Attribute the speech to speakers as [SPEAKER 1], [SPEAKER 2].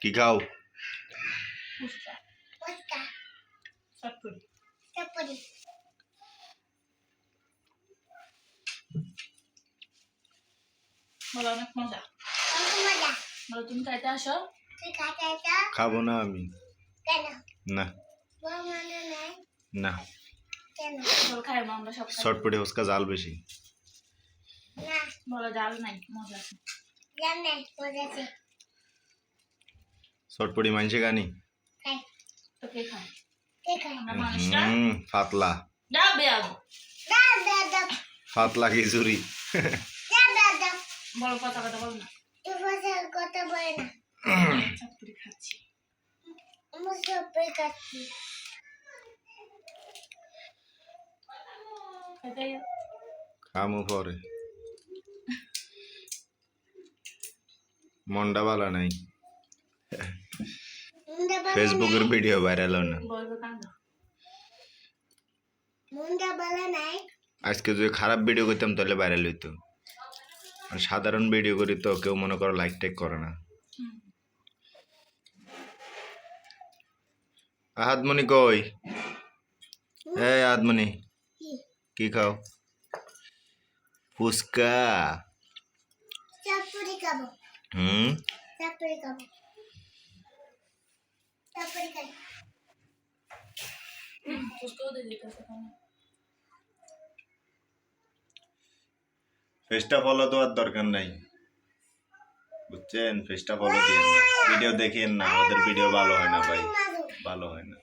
[SPEAKER 1] কি খাও?
[SPEAKER 2] ফুচকা চটপটি বলো অনেক মজা বলো তুমি খাইতে আসো
[SPEAKER 1] খাবো না আমি। না না,
[SPEAKER 2] বলো খাই না আমরা সব খাই
[SPEAKER 1] চটপটি ফুচকা জাল বেশি।
[SPEAKER 2] বলো জাল নাই মজা আছে
[SPEAKER 1] চটপটি মানছে গানি
[SPEAKER 2] তো কে খায় আমরা মানুষরা
[SPEAKER 1] পাতলা
[SPEAKER 2] যাও বেয়াদ
[SPEAKER 1] পাতলা খিচুড়ি।
[SPEAKER 2] বলো কথা কথা বল না চটপটি খাচ্ছি খাইতে আইও।
[SPEAKER 1] খামু পরে, মনটা ভালো নাই। ফেসবুকের ভিডিও ভাইরাল হয় না।
[SPEAKER 2] বলবে কান্দো
[SPEAKER 1] আজকে যদি খারাপ ভিডিও করতাম তাহলে ভাইরাল হইতো, আর সাধারণ ভিডিও করি তো কেউ মনে করো লাইক টেক করে না। আহাদমণি কই? এই আহাদমণি কি খাও? ফুচকা।
[SPEAKER 2] ফুচকাও দিয়ে দিতেছে
[SPEAKER 1] ফেসটা ফলো দেওয়ার দরকার নাই, বুঝছেন? ফেসটা ফলো দিয়েন না, ভিডিও দেখেন না, আমাদের ভিডিও ভালো হয় না ভাই, ভালো হয় না।